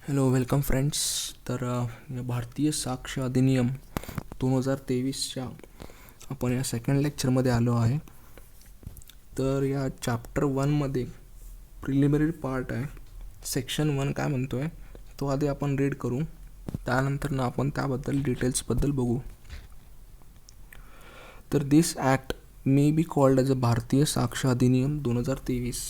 Hello welcome friends. तर भारतीय साक्ष अधिनियम 2023च्या आपण या सेकंड लेक्चरमध्ये आलो आहे. तर या चॅप्टर 1मध्ये प्रिलिमिनरी पार्ट आहे. सेक्शन 1 काय म्हणतो आहे तो आधी आपण रीड करू, त्यानंतर आपण त्याबद्दल डिटेल्सबद्दल बघू. तर this act may be called as a Bharatiya Sakshya Adhiniyam 2023.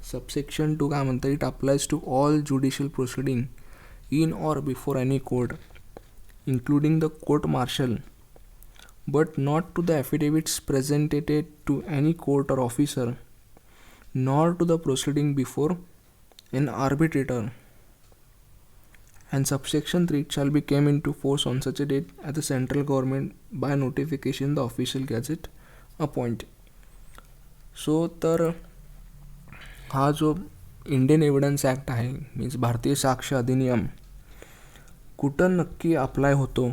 Subsection 2 काय म्हणतं, it applies to all judicial proceeding in or before any court, including the court martial, but not to the affidavits presented to any court or officer, nor to the proceeding before an arbitrator. And subsection 3, it shall be came into force on such a date as the central government by notification the official gazette appoint. So तर हा जो Indian evidence act आहे, means भारतीय साक्ष अधिनियम, कुठं नक्की apply होतो,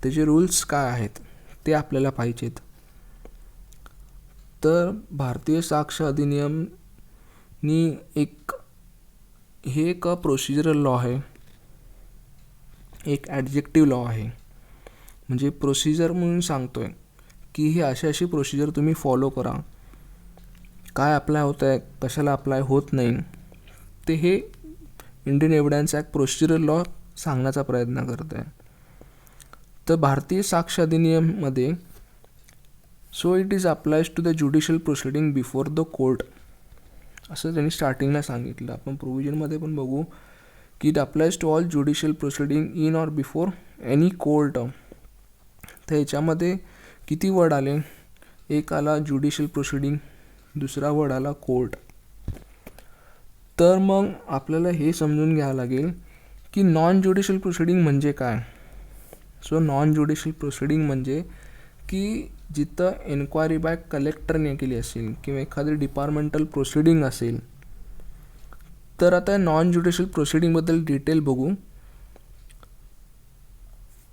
त्याचे रूल्स काय आहेत ते आपल्याला पाहिजेत. तर भारतीय साक्ष अधिनियमनी हे एक प्रोसिजरल लॉ आहे, एक ॲडजेक्टिव्ह लॉ आहे. म्हणजे प्रोसिजर म्हणून सांगतोय की ही अशी प्रोसिजर तुम्ही फॉलो करा. काय अप्लाय होत आहे, कशाला अप्लाय होत नाही, ते हे Indian evidence act procedural law सांगण्याचा प्रयत्न करत आहे. तर भारतीय साक्ष अधिनियममध्ये so it is applies to the judicial proceeding before the court, असं त्यांनी स्टार्टिंगला सांगितलं. आपण प्रोव्हिजनमध्ये पण बघू की it applies to all judicial proceeding in or before any court. तर याच्यामध्ये किती वर्ड आले, एक आला ज्युडिशियल प्रोसिडिंग, दुसरा वर्ड आला कोर्ट. तर मग आपल्याला हे समजून घ्यावं लागेल की नॉन ज्युडिशियल प्रोसिडिंग म्हणजे काय. सो नॉन ज्युडिशियल प्रोसिडिंग म्हणजे की जिथं एन्क्वायरी बाय कलेक्टरने केली असेल किंवा एखादी डिपार्टमेंटल प्रोसिडिंग असेल. तर आता नॉन ज्युडिशियल प्रोसिडिंगबद्दल डिटेल बघू.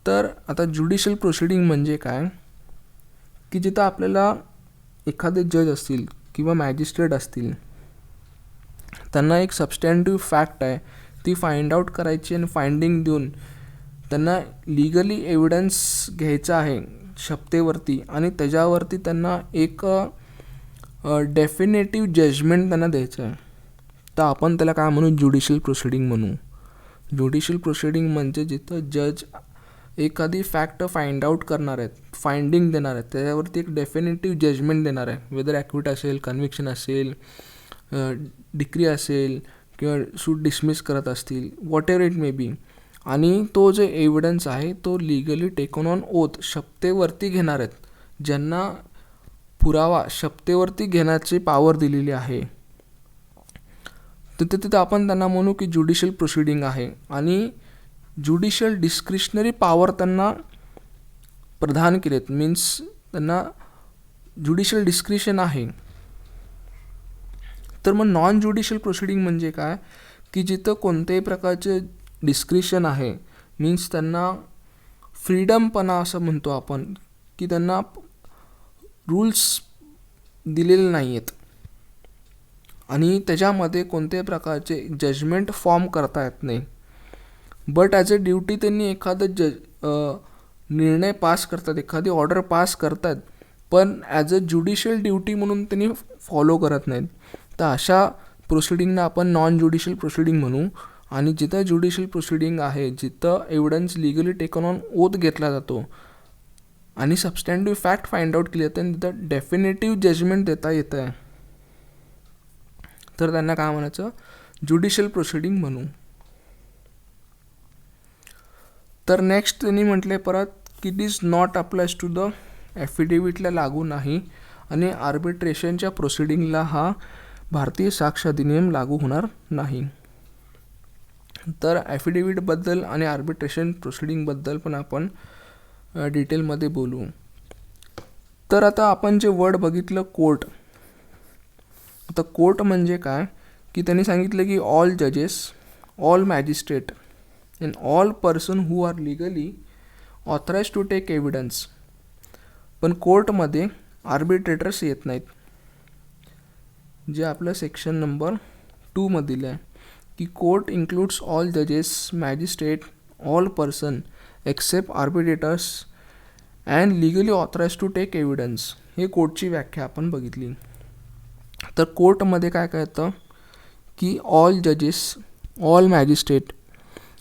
तर आता ज्युडिशियल प्रोसिडिंग म्हणजे काय की जिथं आपल्याला एखादे जज असतील किंवा मॅजिस्ट्रेट असतील, त्यांना एक सबस्टँटिव्ह फॅक्ट आहे ती फाइंड आउट करायची आणि फाइंडिंग देऊन त्यांना लिगली एव्हिडन्स घ्यायचा आहे शपथेवरती, आणि त्याच्यावरती त्यांना एक डेफिनेटिव्ह जजमेंट त्यांना द्यायचं आहे. तर आपण त्याला काय म्हणू, ज्युडिशियल प्रोसिडिंग म्हणू. ज्युडिशियल प्रोसिडिंग म्हणजे जिथं जज एखादी फॅक्ट फाइंड आउट करणार आहेत, फाइंडिंग देणार आहेत, त्याच्यावरती एक डेफिनेटिव्ह जजमेंट देणार आहे. वेदर ॲक्विट असेल, कन्व्हिक्शन असेल, डिक्री असेल किंवा सूट डिसमिस करत असतील, what ever it may be. आणि तो जो एव्हिडन्स आहे तो लिगली टेकन ऑन ओथ, शपथेवरती घेणार आहेत, ज्यांना पुरावा शपथेवरती घेण्याची पॉवर दिलेली आहे. तिथं आपण त्यांना म्हणू की ज्युडिशियल प्रोसिडिंग आहे. आणि ज्युडिशियल डिस्क्रिशनरी पॉवर त्यांना प्रदान केलेत, मीन्स त्यांना ज्युडिशियल डिस्क्रिशन आहे. तर मग नॉन ज्युडिशियल प्रोसिडिंग म्हणजे काय की जिथं कोणत्याही प्रकारचे डिस्क्रिशन आहे, मीन्स त्यांना फ्रीडमपणा असं म्हणतो आपण, की त्यांना रूल्स दिलेले नाही आहेत आणि त्याच्यामध्ये कोणत्याही प्रकारचे जजमेंट फॉर्म करता येत नाही. बट ॲज अ ड्युटी त्यांनी एखादं निर्णय पास करतात, एखादी ऑर्डर पास करतात, पण ॲज अ ज्युडिशियल ड्युटी म्हणून त्यांनी फॉलो करत नाहीत. तर अशा प्रोसिडिंगना आपण नॉन ज्युडिशियल प्रोसिडिंग म्हणू. आणि जिथं ज्युडिशियल प्रोसिडिंग आहे, जिथं evidence legally taken on oath घेतला जातो आणि सबस्टँटिव्ह फॅक्ट फाइंड आउट केली जाते आणि तिथं डेफिनेटिव्ह जजमेंट देता येतं आहे, तर त्यांना काय म्हणायचं, ज्युडिशियल प्रोसिडिंग म्हणू. तर नेक्स्ट त्यांनी म्हटले परत की it is not applies to the ॲफिडेविटला लागू नाही आणि आर्बिट्रेशनच्या प्रोसिडिंगला हा भारतीय साक्ष अधिनियम लागू होणार नाही. तर ॲफिडेविटबद्दल आणि आर्बिट्रेशन प्रोसिडिंगबद्दल पण आपण डिटेलमध्ये बोलू. तर आता आपण जे वर्ड बघितलं कोर्ट. आता कोर्ट म्हणजे काय की त्यांनी सांगितलं की ऑल जजेस, all magistrate and all person who are legally authorise to take evidence. पण कोर्टमध्ये आर्बिट्रेटर्स येत नाहीत, जे आपलं सेक्शन नंबर 2 मधील आहे. की कोर्ट इन्क्लूड्स ऑल जजेस, magistrate, all person except arbitrators and legally authorise to take evidence. हे कोर्टची व्याख्या आपण बघितली. तर कोर्टमध्ये काय काय येतं की ऑल जजेस, ऑल मॅजिस्ट्रेट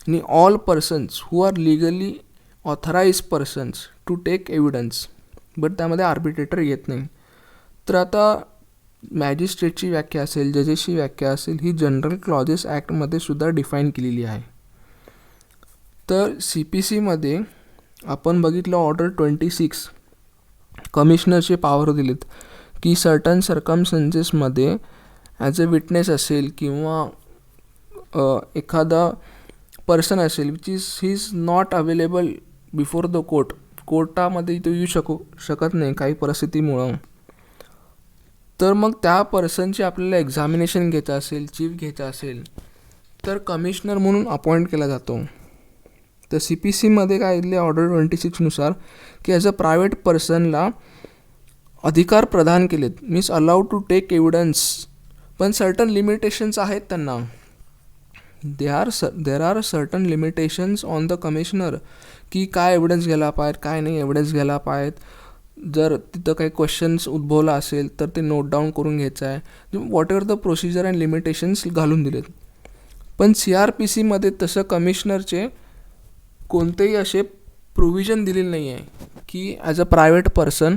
आणि all persons who are legally authorise persons to take evidence, but त्यामध्ये आर्बिट्रेटर येत नाही. तर आता मॅजिस्ट्रेटची व्याख्या असेल, जजेसची व्याख्या असेल, ही जनरल क्लॉजेस ॲक्टमध्ये सुद्धा डिफाईन केलेली आहे. तर CPCमध्ये आपण बघितलं ऑर्डर 26 कमिशनरचे पॉवर दिलेत की सर्टन सर्कमस्टन्सेसमध्ये ॲज अ विटनेस असेल किंवा एखादा पर्सन असेल which he is not available before the court, कोर्टामध्ये तो येऊ शकत नाही काही परिस्थितीमुळं, तर मग त्या पर्सनची आपल्याला एक्झामिनेशन घ्यायचं असेल, चीफ घ्यायचा असेल, तर कमिशनर म्हणून अपॉइंट केला जातो. तर CPCमध्ये काय दिले ऑर्डर 26नुसार की ॲज अ प्रायव्हेट पर्सनला अधिकार प्रदान केलेत, means allowed to take evidence, पण सर्टन लिमिटेशन्स आहेत त्यांना. There are certain limitations on the commissioner की काय एव्हिडन्स घ्यायला पाहिजेत, काय नाही एव्हिडन्स घ्यायला पाहिजेत. जर तिथं काही क्वेश्चन्स उद्भवला असेल तर ते नोट डाऊन करून घ्यायचं आहे. What ever the procedure and limitations घालून दिलेत. पण CRPCमध्ये तसं कमिशनरचे कोणतेही असे प्रोव्हिजन दिलेले नाही आहे की ॲज अ प्रायव्हेट पर्सन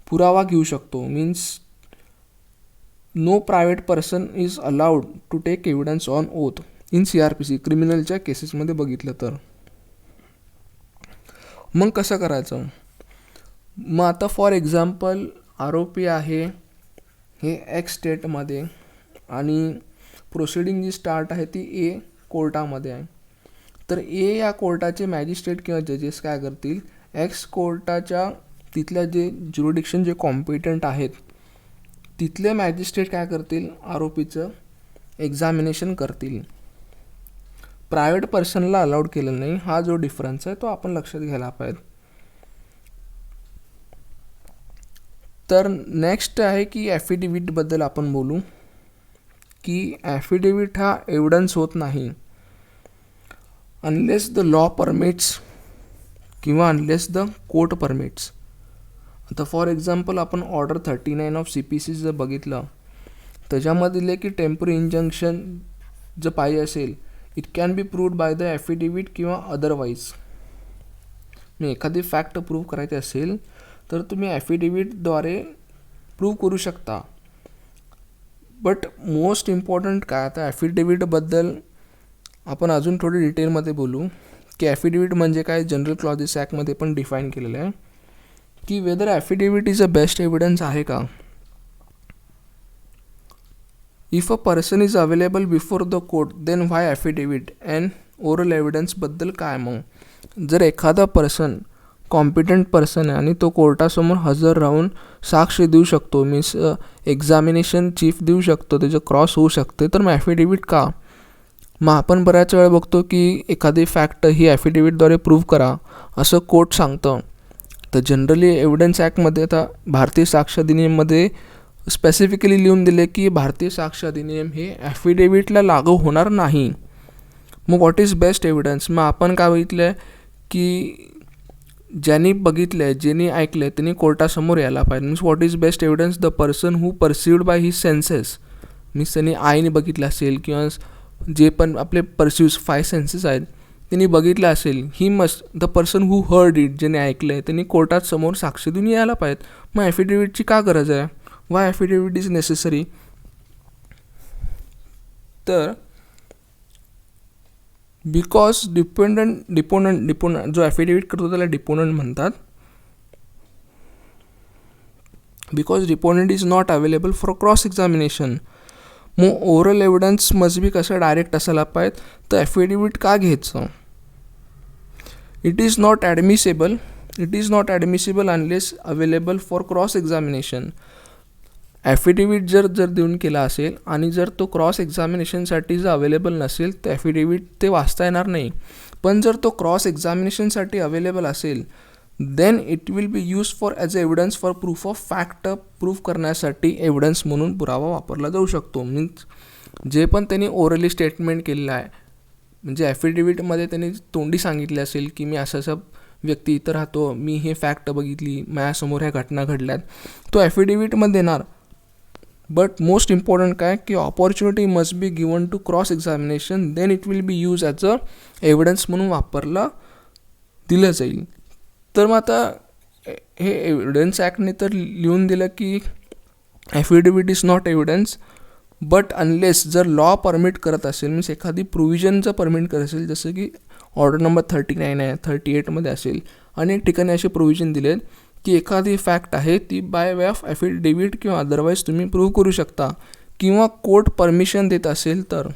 पुरावा घेऊ शकतो. Means no private person is allowed to take evidence on oath in CRPC क्रिमिनलच्या केसेसमध्ये बघितलं तर. मग कसं करायचं? मग आता फॉर एक्झाम्पल आरोपी आहे हे X स्टेटमध्ये आणि प्रोसिडिंग जी स्टार्ट आहे ती A कोर्टामध्ये आहे. तर A या कोर्टाचे मॅजिस्ट्रेट किंवा जजेस काय करतील, X कोर्टाच्या तिथल्या जे ज्युरिडिक्शन जे कॉम्पिटंट आहेत तिथले मॅजिस्ट्रेट काय करतील, आरोपीचं एक्झामिनेशन करतील. प्रायव्हेट पर्सनला अलाउड केलं नाही. हा जो डिफरन्स आहे तो आपण लक्षात घ्यायला पाहिजे. तर नेक्स्ट आहे की ॲफिडेविटबद्दल आपण बोलू की ॲफिडेविट हा एव्हिडन्स होत नाही अनलेस द लॉ परमिट्स किंवा अनलेस द कोर्ट परमिट्स. आता फॉर एक्झाम्पल आपण ऑर्डर 39 ऑफ CPC जर बघितलं त्याच्यामध्ये दिले की टेम्पररी इंजंक्शन जर पाहिजे असेल it can be proved by the affidavit किंवा अदरवाईज. मी एखादी फॅक्ट प्रूव्ह करायची असेल तर तुम्ही ॲफिडेविटद्वारे प्रूव्ह करू शकता. बट मोस्ट इम्पॉर्टंट काय, आता ॲफिडेविटबद्दल आपण अजून थोडी डिटेलमध्ये बोलू की ॲफिडेविट म्हणजे काय, जनरल क्लॉजेस ॲक्टमध्ये पण डिफाईन केलेलं आहे की whether affidavit is a best evidence आहे का. If a person is available before the court then why affidavit and oral एव्हिडन्सबद्दल काय. मग जर एखादा पर्सन कॉम्पिटंट पर्सन आहे आणि तो कोर्टासमोर हजर राहून साक्ष देऊ शकतो, मीन्स एक्झामिनेशन चीफ देऊ शकतो, त्याचं क्रॉस होऊ शकते, तर मग ॲफिडेविट का. मग आपण बऱ्याच वेळा बघतो की एखादी फॅक्ट ही ॲफिडेविटद्वारे प्रूव्ह करा असं कोर्ट सांगतं. तर जनरली एव्हिडन्स ॲक्टमध्ये आता भारतीय साक्ष अधिनियममध्ये स्पेसिफिकली लिहून दिले की भारतीय साक्ष अधिनियम हे ॲफिडेविटला लागू होणार नाही. मग व्हॉट इज बेस्ट एव्हिडन्स. मग आपण काय बघितलं आहे की ज्यांनी बघितलं आहे, ज्यांनी ऐकलं आहे त्यांनी कोर्टासमोर यायला पाहिजे. Means what is best evidence, the person who perceived by his census, means त्यांनी आईने बघितलं असेल किंवा जे पण आपले परसिव्ज 5 सेन्सेस आहेत त्यांनी बघितलं असेल. He must the person who heard it, ज्याने ऐकलं आहे त्यांनी कोर्टात समोर साक्ष देऊन यायला पाहिजेत. मग ॲफिडेविटची का गरज आहे, वाय ॲफिडेविट इज नेसेसरी. तर बिकॉज डिपोनंट जो ॲफिडेविट करतो त्याला डिपोनंट म्हणतात. Because deponent is not available for cross examination. मग ओरल एव्हिडन्स मस्ट बी कसं डायरेक्ट असायला पाहिजे, तर ॲफिडेविट का घ्यायचं. It is not admissible unless available for cross examination. Affidavit जर देऊन केला असेल आणि जर तो क्रॉस एक्झामिनेशनसाठी जर अवेलेबल नसेल तर ॲफिडेविट ते वाचता येणार नाही. पण जर तो क्रॉस एक्झामिनेशनसाठी अवेलेबल असेल then it will be use for as a evidence for proof of fact. Proof करण्यासाठी एव्हिडन्स म्हणून पुरावा वापरला जाऊ शकतो. मीन्स जे पण त्यांनी ओरली स्टेटमेंट केलेलं आहे, म्हणजे ॲफिडेविटमध्ये त्यांनी तोंडी सांगितले असेल की मी असं व्यक्ती इथं राहतो, मी हे फॅक्ट बघितली, माझ्यासमोर ह्या घटना घडल्यात, तो ॲफिडेविटमध्ये देणार. बट मोस्ट इम्पॉर्टंट काय की opportunity must be given to cross examination, then it will be use as a evidence म्हणून वापरला दिलं जाईल. तर मग आता हे एव्हिडन्स ॲक्टने तर लिहून दिलं की affidavit is not evidence, but unless जर लॉ परमिट करत असेल, मीन्स एखादी प्रोव्हिजनचं परमिट करत असेल, जसं की ऑर्डर नंबर 39 आहे, 38मध्ये असेल, अनेक ठिकाणी असे प्रोव्हिजन दिलेत की एखादी फॅक्ट आहे ती बाय वे ऑफ ॲफिडेविट किंवा अदरवाईज तुम्ही प्रूव्ह करू शकता, किंवा कोर्ट परमिशन देत असेल तर.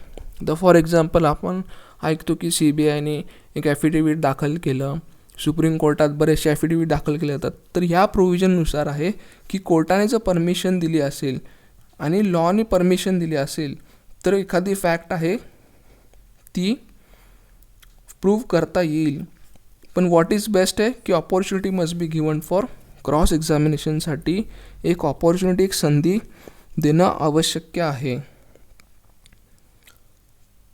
फॉर एक्झाम्पल आपण ऐकतो की CBIने एक ॲफिडेविट दाखल केलं, सुप्रीम कोर्टात बरेचसे ॲफिडेविट दाखल केले जातात. तर ह्या प्रोव्हिजननुसार आहे की कोर्टाने जर परमिशन दिली असेल आणि लॉने परमिशन दिली असेल तर एखादी फॅक्ट आहे ती प्रूव्ह करता येईल. पण व्हॉट इज बेस्ट आहे की opportunity must be given for cross एक्झामिनेशनसाठी एक ऑपॉर्च्युनिटी, एक संधी देणं आवश्यक आहे.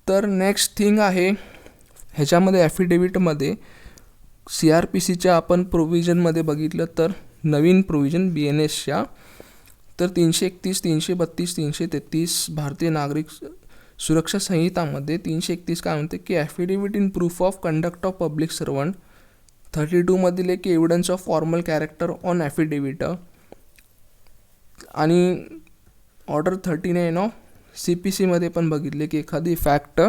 तर नेक्स्ट थिंग आहे ह्याच्यामध्ये ॲफिडेविटमध्ये CRPCच्या आपण प्रोव्हिजनमध्ये बघितलं तर नवीन प्रोव्हिजन BNSच्या तर 331, 332, 333 भारतीय नागरिक सुरक्षा संहितामध्ये 331 काय म्हणते की affidavit in proof of conduct of public servant. 32 मधील एक evidence of formal character on affidavit. आणि ऑर्डर 39 ऑफ CPCमध्ये पण बघितले की एखादी फॅक्ट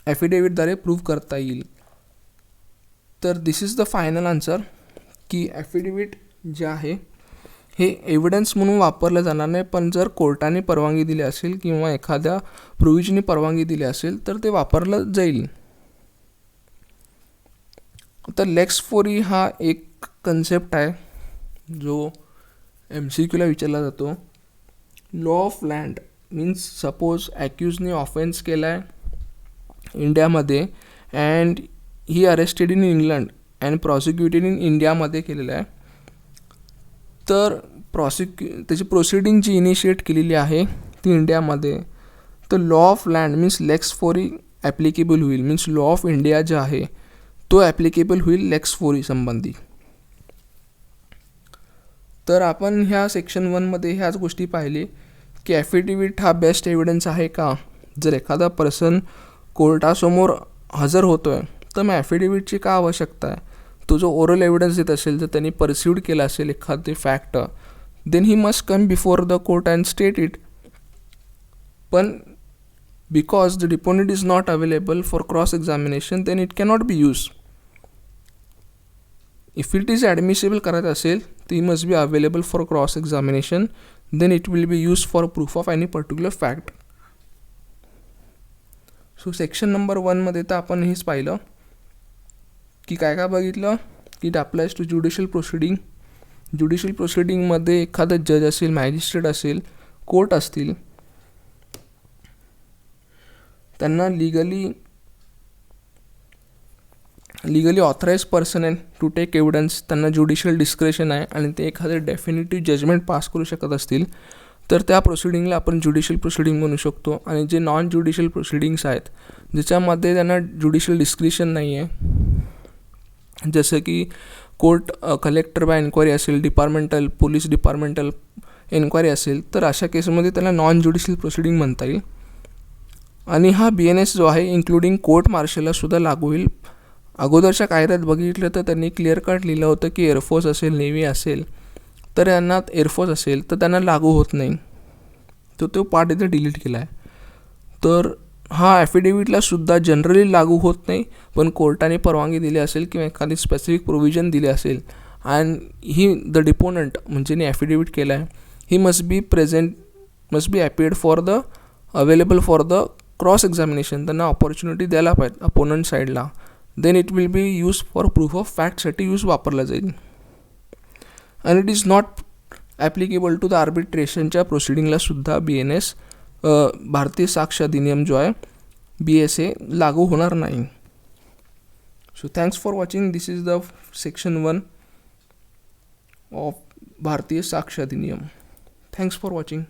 ॲफिडेविटद्वारे प्रूव्ह करता येईल. तर दिस इज द फायनल आन्सर की ॲफिडेविट जे आहे हे एव्हिडन्स म्हणून वापरलं जाणार नाही, पण जर कोर्टाने परवानगी दिली असेल किंवा एखाद्या प्रोव्हिजनने परवानगी दिली असेल तर ते वापरलं जाईल. तर लेक्स फोरी हा एक कन्सेप्ट आहे जो MCQला विचारला जातो. Law of land means suppose ॲक्युजने ऑफेन्स केला आहे इंडियामध्ये and he arrested in England and prosecuted in इंडियामध्ये केलेलं आहे. तर त्याची प्रोसिडिंग जी इनिशिएट केलेली आहे ती इंडियामध्ये. तर लॉ ऑफ लँड मीन्स लेक्स फोरी ॲप्लिकेबल होईल, मीन्स लॉ ऑफ इंडिया जे आहे तो ॲप्लिकेबल होईल लेक्स फोरी संबंधी. तर आपण ह्या सेक्शन 1मध्ये ह्याच गोष्टी पाहिले की ॲफिडेविट हा बेस्ट एव्हिडन्स आहे का. जर एखादा पर्सन कोर्टासमोर हजर होतो आहे तर मग ॲफिडेविटची का आवश्यकता आहे. तो जो ओरल एव्हिडन्स देत असेल, जर त्यांनी परसिव्ड केला असेल एखादी fact, then he must come before the court and state it. पण because the deponent is not available for cross examination then it cannot be use. If it is admissible करायचं असेल तर he must be available for cross examination, then it will be use for proof of any particular fact. So section number 1मध्ये तर आपण हेच पाहिलं की काय काय बघितलं की it applies to judicial proceeding. Judicial प्रोसिडिंगमध्ये एखादा जज असेल, मॅजिस्ट्रेट असेल, कोर्ट असतील, त्यांना लिगली ऑथराईज पर्सन आहे टू टेक एव्हिडन्स. त्यांना ज्युडिशियल डिस्क्रेशन आहे आणि ते एखादे डेफिनेटिव्ह जजमेंट पास करू शकत असतील तर त्या प्रोसिडिंगला आपण ज्युडिशियल प्रोसिडिंग म्हणू शकतो. आणि जे नॉन ज्युडिशियल प्रोसिडिंग्स आहेत ज्याच्यामध्ये त्यांना ज्युडिशियल डिस्क्रिशन नाही आहे, जसं की कोर्ट कलेक्टर बाय एन्क्वायरी असेल, डिपार्टमेंटल पोलीस डिपार्टमेंटल एन्क्वायरी असेल, तर अशा केसमध्ये त्याला नॉन ज्युडिशियल प्रोसिडिंग म्हणता येईल. आणि हा BNS जो आहे इन्क्लुडिंग कोर्ट मार्शललासुद्धा लागू होईल. अगोदरच्या कायद्यात बघितलं तर त्यांनी क्लिअर कट लिहिलं होतं की एअरफोर्स असेल, नेव्ही असेल, तर यांना एअरफोर्स असेल तर त्यांना लागू होत नाही, तर तो पार्ट इथे डिलीट केला आहे. तर हा ॲफिडेविटलासुद्धा जनरली लागू होत नाही, पण कोर्टाने परवानगी दिली असेल किंवा एखादी स्पेसिफिक प्रोव्हिजन दिली असेल अँड ही द डिपोनंट म्हणजे ॲफिडेविट केला आहे, he must be appeared for the available for the cross examination. त्यांना ऑपॉर्च्युनिटी द्यायला पाहिजे अपोनंट साईडला, then it will be use for proof of फॅक्टसाठी यूज वापरला जाईल. And it is not applicable to the आर्बिट्रेशनच्या प्रोसिडिंगलासुद्धा BNS भारतीय साक्ष अधिनियम जो आहे BSA लागू होणार नाही. So thanks for watching. This is the section 1 of भारतीय साक्ष अधिनियम. Thanks for watching.